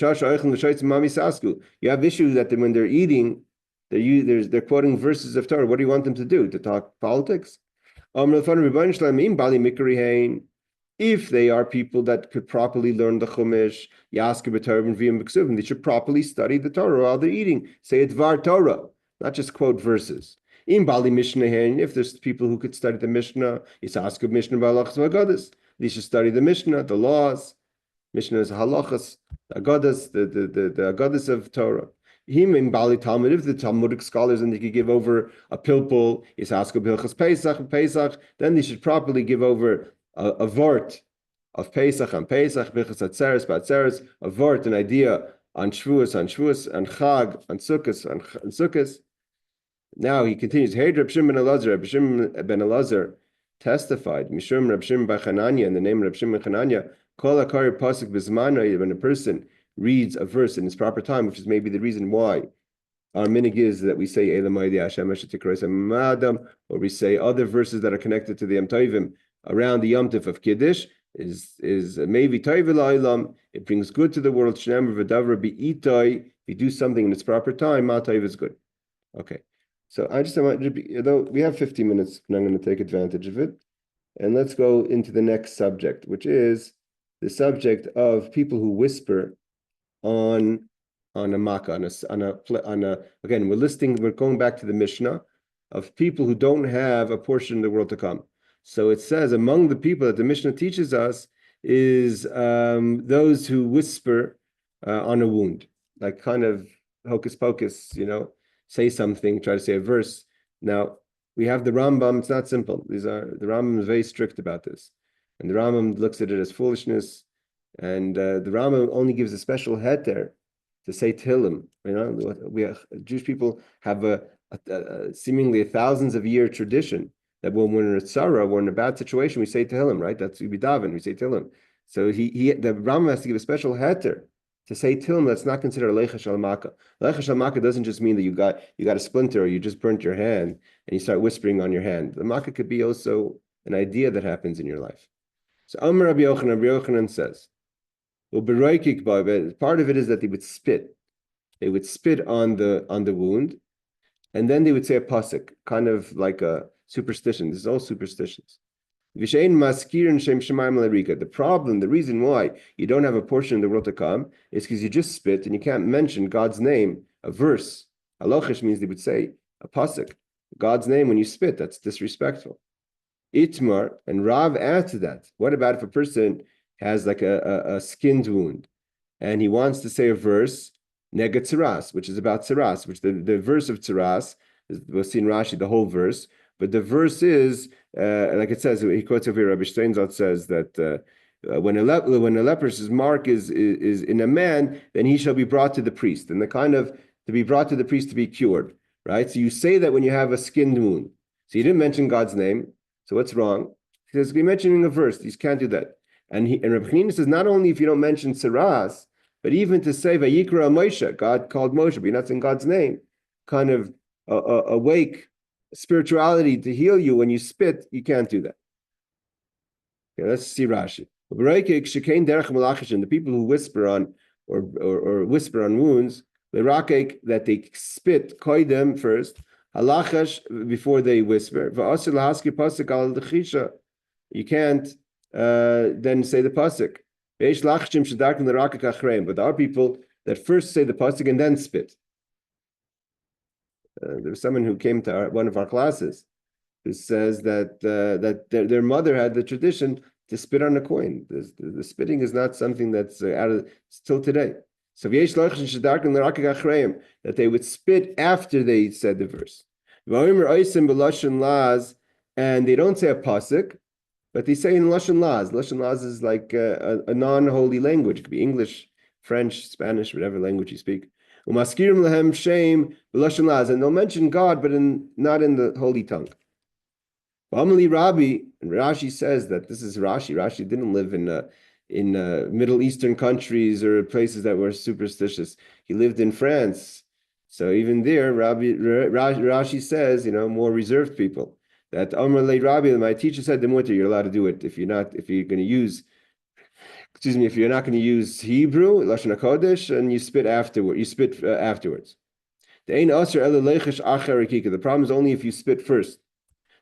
have issues that when they're eating, they're quoting verses of Torah. What do you want them to do? To talk politics? If they are people that could properly learn the Chumash, they should properly study the Torah while they're eating. Say it Dvar Torah, not just quote verses. If there's people who could study the Mishnah, they should study the Mishnah, the laws. Mishnah is halachas, the agadas of Torah. If the Talmudic scholars and they could give over a pilpul, Pesach, then they should properly give over a vort of Pesach on Pesach, Birchas Atzeres, a vort, an idea on Shavuos, on Chag, on Sukkos. Now he continues. Hey, Reb Shimon ben Elazar testified. Mishum Reb Shimon bar Chananya, in the name of Reb Shimon ben Chananya, Kol Akari Pasuk B'Zmano, when a person reads a verse in its proper time, which is maybe the reason why our minig is that we say Elamai Hashem Adam, or we say other verses that are connected to the Yom Tovim around the Yom Tov of Kiddush, is maybe Tov Elam. It brings good to the world. Shneimar v'davar bi'itoi. If you do something in its proper time, Ma Tov is good. Okay. So I just want to be, though we have 15 minutes, and I'm going to take advantage of it. And let's go into the next subject, which is the subject of people who whisper on a makkah, again, we're going back to the Mishnah of people who don't have a portion of the world to come. So it says among the people that the Mishnah teaches us is those who whisper on a wound, like kind of hocus pocus, say something, try to say a verse. Now, we have the Rambam, it's not simple. The Rambam is very strict about this. And the Rambam looks at it as foolishness. And the Rambam only gives a special heter to say Tehillim. Jewish people have a seemingly thousands of year tradition that when we're in a tzara, we're in a bad situation, we say Tehillim, right? That's Ubidavin, we say Tehillim. So the Rambam has to give a special heter To say Tilm, that's not considered a Leicha Shal Maka. Leicha Shal Maka doesn't just mean that you got a splinter or you just burnt your hand and you start whispering on your hand. The Maka could be also an idea that happens in your life. So Amr Rabbi Yochanan says, part of it is that they would spit. They would spit on the wound, and then they would say a pasuk, kind of like a superstition. This is all superstitions. The problem, the reason why you don't have a portion of the world to come is because you just spit and you can't mention God's name, a verse. Halachish means they would say a pasuk, God's name when you spit. That's disrespectful. Itmar, and Rav adds to that. What about if a person has like a skinned wound and he wants to say a verse, Nega Tzaras, which is about Tzaras, which the verse of Tzaras, we'll see in Rashi the whole verse, but the verse is, like it says, he quotes over here, Rabbi Steinzalt says that when a leprous mark is in a man, then he shall be brought to the priest, and the kind of to be brought to the priest to be cured, right? So you say that when you have a skinned wound. So you didn't mention God's name, so what's wrong? He says, you're mentioning a verse, you can't do that. And Rabbi Chanina says, not only if you don't mention Tzaras, but even to say Vayikra Moshe, God called Moshe, but you're not saying God's name, kind of awake spirituality to heal you when you spit, you can't do that. Okay, let's see Rashi. The people who whisper on or whisper on wounds, that they spit koidem first, halachash before they whisper. You can't then say the pasuk. But there are people that first say the pasuk and then spit. There was someone who came to one of our classes who says that their mother had the tradition to spit on a coin. The spitting is not something that's out of still today. So that they would spit after they said the verse. And they don't say a pasuk, but they say in Lashon Laz. Lashon Laz is like a non-holy language. It could be English, French, Spanish, whatever language you speak. Umaskirim lehem shame b'Lashon Laz, and they'll mention God, but not in the holy tongue. Amali Rabbi, and Rashi says that this is Rashi. Rashi didn't live in Middle Eastern countries or places that were superstitious. He lived in France, so even there, Rashi says, more reserved people. That Amar Le Rabbi, my teacher said the mutter, you're allowed to do it if you're not going to use. If you're not going to use Hebrew, Lashon HaKodesh, and you spit afterwards. The problem is only if you spit first.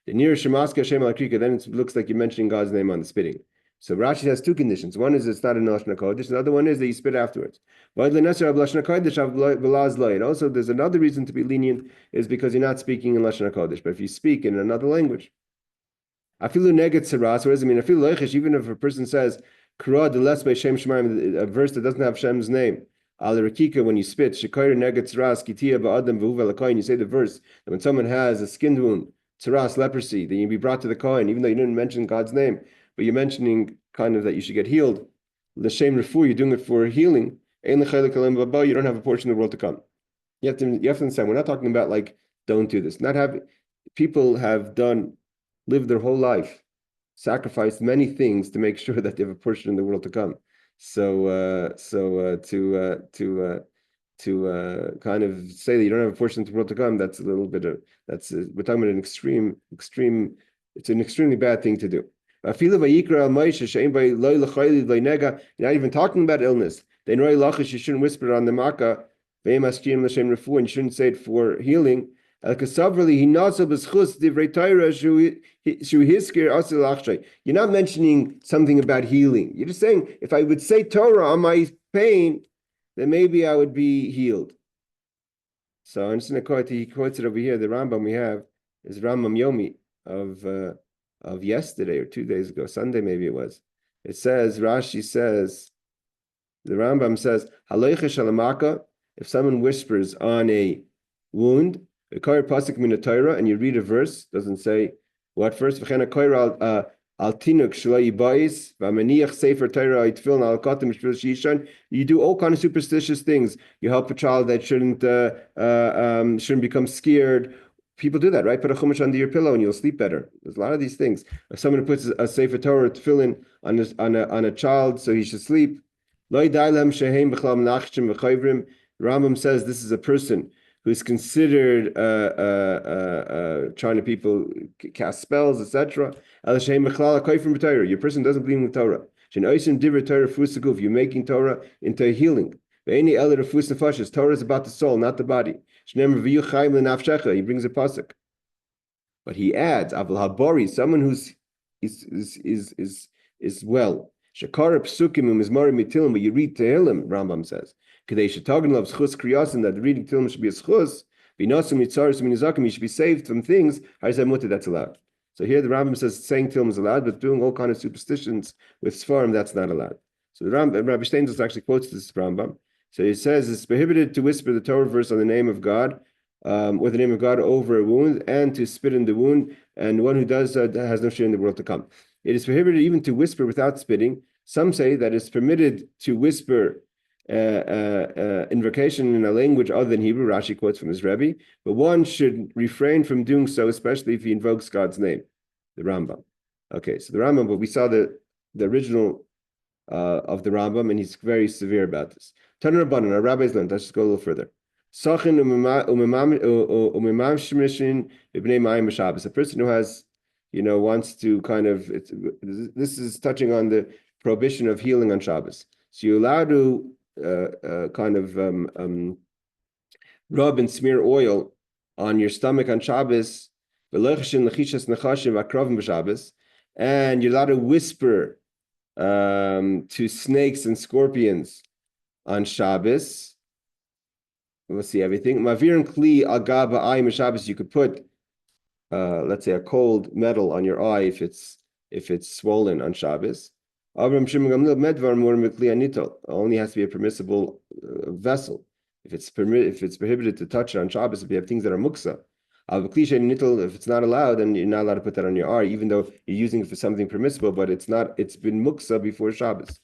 The near Shemaska Shem al-Krika, then it looks like you're mentioning God's name on the spitting. So Rashi has two conditions. One is it's not in Lashon HaKodesh. The other one is that you spit afterwards. And also, there's another reason to be lenient is because you're not speaking in Lashon HaKodesh. But if you speak in another language, afilu neget tzaras. What does it mean? Afilu leichesh. Even if a person says Kra de les by Shem Shemaim, a verse that doesn't have Shem's name. Al Rakika, when you spit, Shekayr neget tzaras kitia ba'adam v'huva l'koyin. You say the verse that when someone has a skin wound, tzaras, leprosy, then you be brought to the kohen, even though you didn't mention God's name, but you're mentioning kind of that you should get healed. L'shem refu, you're doing it for healing. Ein l'chaylik alim v'ba, you don't have a portion of the world to come. You have to understand. We're not talking about like don't do this. People have lived their whole life, sacrificed many things to make sure that they have a portion in the world to come. So to kind of say that you don't have a portion in the world to come, that's a little bit of we're talking about an extreme. It's an extremely bad thing to do. You're not even talking about illness. Then you shouldn't whisper it on the makkah, and you shouldn't say it for healing. You're not mentioning something about healing. You're just saying, if I would say Torah on my pain, then maybe I would be healed. So I'm just going to quote, he quotes it over here. The Rambam we have is Rambam Yomi of yesterday or 2 days ago, Sunday maybe it was. It says, Rashi says, the Rambam says, Haloicha shalamaka, if someone whispers on a wound, and you read a verse, doesn't say what verse. You do all kind of superstitious things. You help a child that shouldn't become scared. People do that, right? Put a chumash under your pillow and you'll sleep better. There's a lot of these things. If someone puts a sefer Torah tefillin on a child so he should sleep, Rambam says this is a person who's considered trying to people cast spells, etc. Your person doesn't believe in Torah. You're making Torah into a healing. Torah is about the soul, not the body. He brings a pasuk. But he adds, Aval Habori, someone who's is well. Shakara psukim umizmarim mitilim, but you read Tehillim, Rambam says. Kadei shetagan loves chus kriyasin, that reading Tehillim should be a chus. Binasim mitzaris minizakim, you should be saved from things. Harizah that's allowed. So here the Rambam says saying Tehillim is allowed, but doing all kind of superstitions with Sfarim, that's not allowed. So the Rambam, Rabbi Steinsaltz actually quotes this Rambam. So he says it's prohibited to whisper the Torah verse on the name of God, or the name of God over a wound, and to spit in the wound, and one who does has no share in the world to come. It is prohibited even to whisper without spitting. Some say that it's permitted to whisper invocation in a language other than Hebrew. Rashi quotes from his Rebbe, but one should refrain from doing so, especially if he invokes God's name. The Rambam. Okay, so the Rambam, but we saw the original of the Rambam, and he's very severe about this. Tanur Rabbanan, our rabbis learned. Let's just go a little further. A person who has, wants to kind of, this is touching on the prohibition of healing on Shabbos. So you're allowed to rub and smear oil on your stomach on Shabbos, and you're allowed to whisper to snakes and scorpions on Shabbos. Let's see everything. Mavirin kli al gaba eye Shabbos. You could put, let's say, a cold metal on your eye if it's swollen on Shabbos. Only has to be a permissible vessel. If it's prohibited to touch it on Shabbos, if you have things that are muksa. If it's not allowed, then you're not allowed to put that on your eye, even though you're using it for something permissible, but it's been muksa before Shabbos.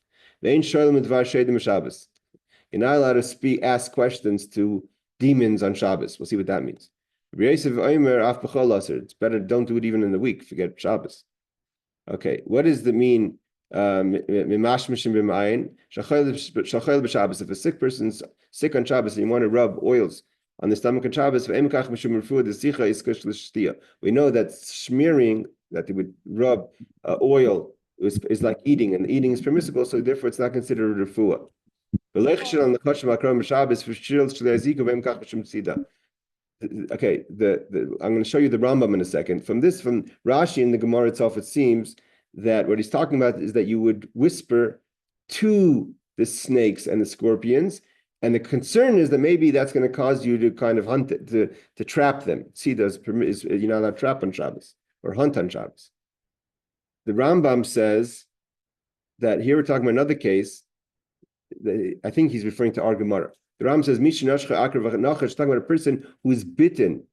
You're not allowed to ask questions to demons on Shabbos. We'll see what that means. It's better don't do it even in the week. Forget Shabbos. Okay, what does the mean? If a sick person's sick on Shabbos and you want to rub oils on the stomach on Shabbos, we know that smearing, that they would rub oil is like eating, and eating is permissible, so therefore it's not considered a refuah. Okay, I'm going to show you the Rambam in a second. From Rashi in the Gemorah itself, it seems that what he's talking about is that you would whisper to the snakes and the scorpions, and the concern is that maybe that's going to cause you to kind of hunt it, to trap them. See, you're not allowed to trap on Shabbos or hunt on Shabbos. The Rambam says that here we're talking about another case. I think he's referring to our Gemorah. The Ram says, talking about a person who is bitten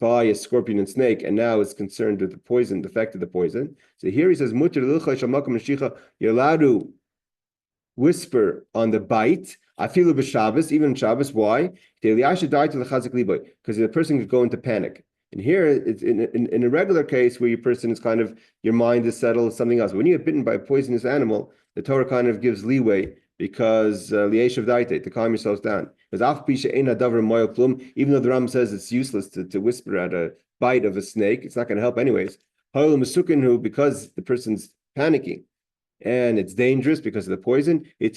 by a scorpion and snake, and now is concerned with the poison, the effect of the poison. So here he says, you're allowed to whisper on the bite. I feel b'Shabbos, even on Shabbos. Why? Because the person could go into panic. And here, it's in a regular case where your person is kind of, your mind is settled, something else. When you get bitten by a poisonous animal, the Torah kind of gives leeway, because to calm yourselves down. Even though the Ram says it's useless to whisper at a bite of a snake, it's not going to help anyways. Because the person's panicking and it's dangerous because of the poison, you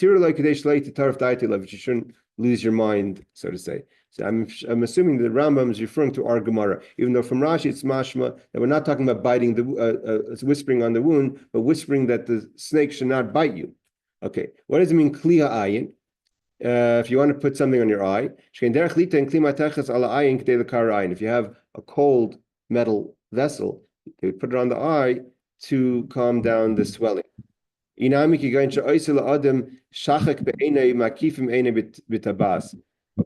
shouldn't lose your mind, so to say. So I'm assuming that the Rambam is referring to our Gemorah, even though from Rashi it's mashma that we're not talking about biting whispering on the wound, but whispering that the snake should not bite you. Okay, what does it mean, kliha ayin? If you want to put something on your eye, if you have a cold metal vessel, they put it on the eye to calm down the swelling. What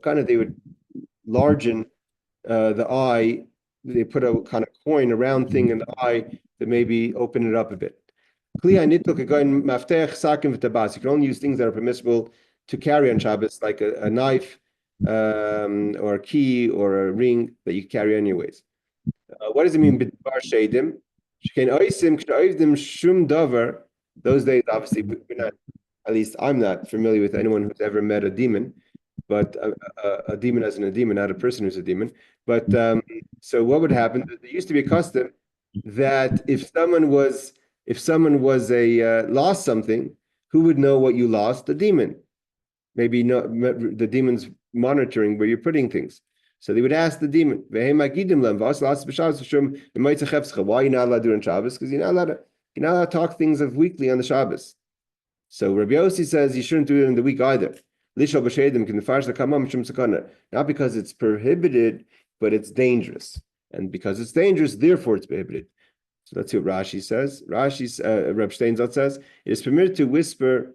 kind of, they would largen the eye, they put a kind of coin, a round thing in the eye to maybe open it up a bit. You can only use things that are permissible to carry on Shabbos, like a knife, or a key, or a ring that you carry anyways. What does it mean? Bidbar shedim. Those days, obviously, we're not At least I'm not familiar with anyone who's ever met a demon, but a demon as in a demon, not a person who's a demon. But so what would happen? There used to be a custom that if someone was a lost something, who would know what you lost? The demon. Maybe not the demon's monitoring where you're putting things. So they would ask the demon, why are you not allowed to do it on Shabbos? Because you're not allowed to talk things of weekly on the Shabbos. So Rabbi Yossi says you shouldn't do it in the week either. Not because it's prohibited, but it's dangerous. And because it's dangerous, therefore it's prohibited. So let's see what Rashi says. Reb Steinzelt says, it is permitted to whisper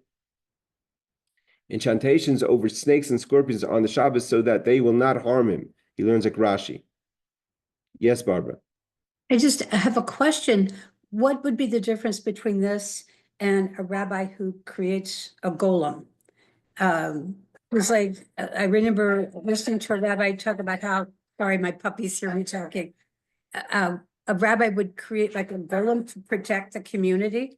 incantations over snakes and scorpions on the Shabbos so that they will not harm him. He learns like Rashi. Yes, Barbara. I just have a question. What would be the difference between this and a rabbi who creates a golem? It's like, I remember listening to a rabbi talk about how, sorry, my puppy's hear me talking. A rabbi would create like a golem to protect the community.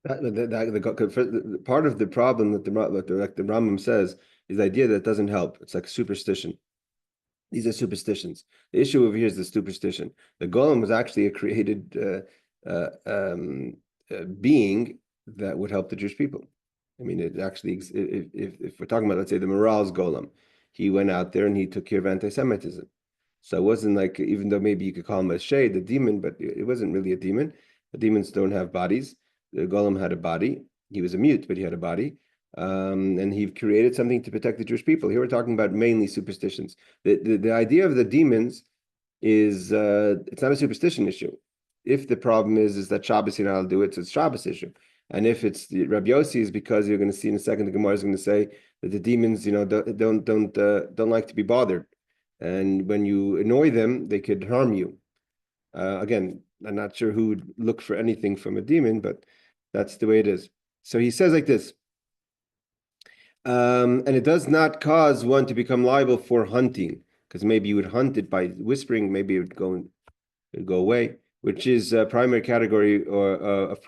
Part of the problem that the Rambam says is the idea that it doesn't help. It's like superstition. These are superstitions. The issue over here is the superstition. The golem was actually a created being that would help the Jewish people. I mean, it actually, if we're talking about, let's say, the morals golem, he went out there and he took care of anti-Semitism. So it wasn't like, even though maybe you could call him a shade, a demon, but it wasn't really a demon. The demons don't have bodies. The golem had a body. He was a mute, but he had a body. And he created something to protect the Jewish people. Here we're talking about mainly superstitions. The idea of the demons is it's not a superstition issue. If the problem is that Shabbos you're not allowed to do it, so it's Shabbos issue. And if it's the Rabbi Yossi, is because you're going to see in a second the Gemorah is going to say that the demons, don't like to be bothered, and when you annoy them, they could harm you. Again, I'm not sure who would look for anything from a demon, but that's the way it is. So he says like this. And it does not cause one to become liable for hunting, because maybe you would hunt it by whispering, maybe it would go away, which is a primary category or of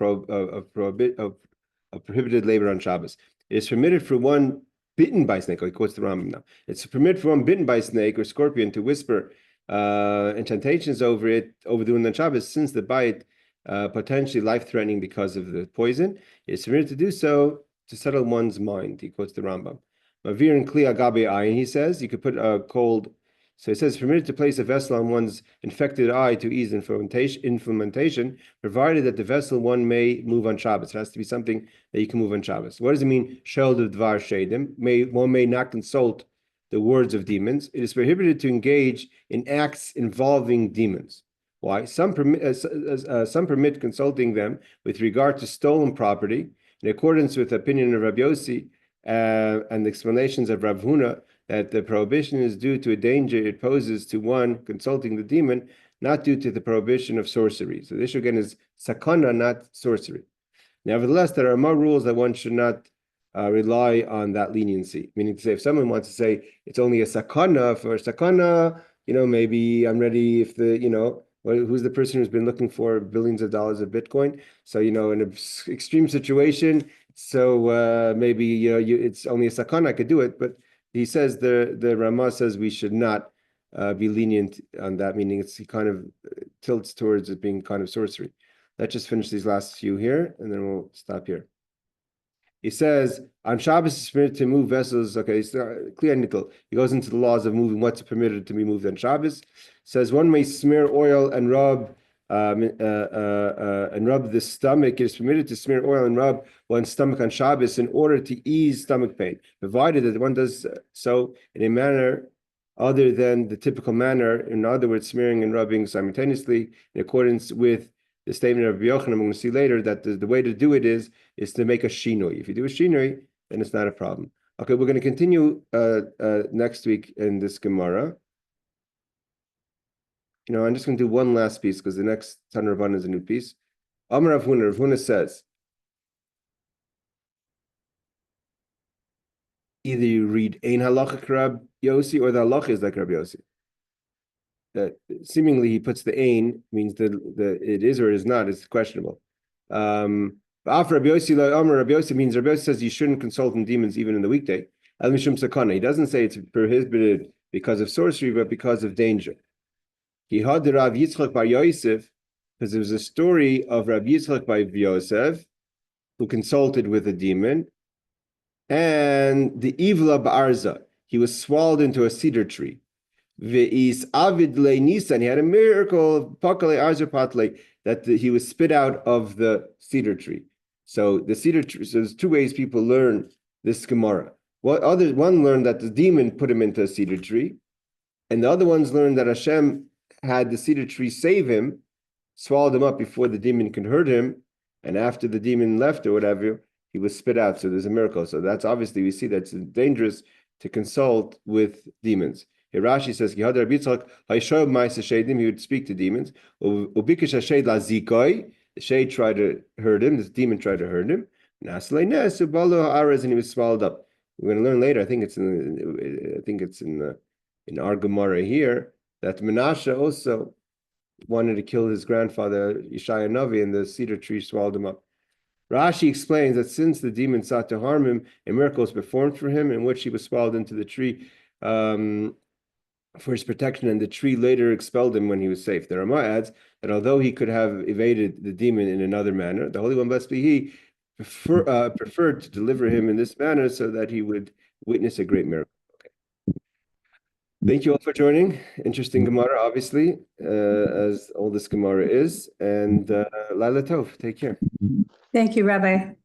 prohibited labor on Shabbos. It is permitted for one bitten by snake. He quotes the Rambam now. It's permitted for one bitten by snake or scorpion to whisper incantations over the one on Shabbos, since the bite potentially life-threatening because of the poison. It's permitted to do so to settle one's mind. He quotes the Rambam. Mavir and Kli Agabe Ayin, he says, you could put a cold. So it says, permitted to place a vessel on one's infected eye to ease inflammation, provided that the vessel one may move on Shabbos. It has to be something that you can move on Shabbos. What does it mean? Sheld of Dvar Shedim. One may not consult the words of demons. It is prohibited to engage in acts involving demons. Why? Some permit consulting them with regard to stolen property, in accordance with the opinion of Rabbi Yossi and the explanations of Rav Huna, that the prohibition is due to a danger it poses to one consulting the demon, not due to the prohibition of sorcery. So the issue again is sakana, not sorcery. Nevertheless, there are more rules that one should not rely on that leniency. Meaning to say, if someone wants to say it's only a sakana, for sakana, maybe I'm ready if who's the person who's been looking for billions of dollars of Bitcoin? So, in an extreme situation, so maybe, it's only a sakana, I could do it. But he says, the Ramah says we should not be lenient on that, meaning he kind of tilts towards it being kind of sorcery. Let's just finish these last few here, and then we'll stop here. He says, on Shabbos it's permitted to move vessels. Okay, it's clear nickel. He goes into the laws of moving what's permitted to be moved on Shabbos. Says one may smear oil and rub the stomach. It is permitted to smear oil and rub one's stomach on Shabbos in order to ease stomach pain, provided that one does so in a manner other than the typical manner. In other words, smearing and rubbing simultaneously, in accordance with the statement of Rabbi Yochanan, I'm going to see later that the way to do it is to make a shinoi. If you do a shinoi, then it's not a problem. Okay, we're going to continue next week in this Gemara. I'm just going to do one last piece because the next Tan Rabban is a new piece. Amar Rav Huna says, either you read Ein Halacha Rab Yossi or the Halacha is like Rab Yossi. Seemingly he puts the Ein, means the it is or is not, it's questionable. Rabbi Yossi means Rabbi Yossi says you shouldn't consult in demons even in the weekday. Al mishum sakana. He doesn't say it's prohibited because of sorcery, but because of danger. He had Rav Yitzchak bar Yosef, because there was a story of Rav Yitzchak bar Yosef who consulted with a demon, and the Ivla ba'arza, he was swallowed into a cedar tree. Ve'is avid le nisan, he had a miracle pakale arzer patle, that he was spit out of the cedar tree. So the cedar tree. So there's two ways people learn this Gemorah. One learned that the demon put him into a cedar tree, and the other ones learned that Hashem had the cedar tree save him, swallowed him up before the demon could hurt him, and after the demon left or whatever, he was spit out. So there's a miracle. So that's obviously, we see that's dangerous to consult with demons. Here Rashi says, he would speak to demons. The shade tried to hurt him, this demon tried to hurt him, and he was swallowed up. We're going to learn later, I think it's in our Gemorah here, that Menashe also wanted to kill his grandfather Yeshaya Navi, and the cedar tree swallowed him up. Rashi explains that since the demon sought to harm him, a miracle was performed for him in which he was swallowed into the tree for his protection, and the tree later expelled him when he was safe. The Ramah adds that although he could have evaded the demon in another manner, the Holy One, blessed be He, preferred to deliver him in this manner so that he would witness a great miracle. Okay. Thank you all for joining. Interesting Gemorah, obviously, as all this Gemorah is. And Laila Tov, take care. Thank you, Rabbi.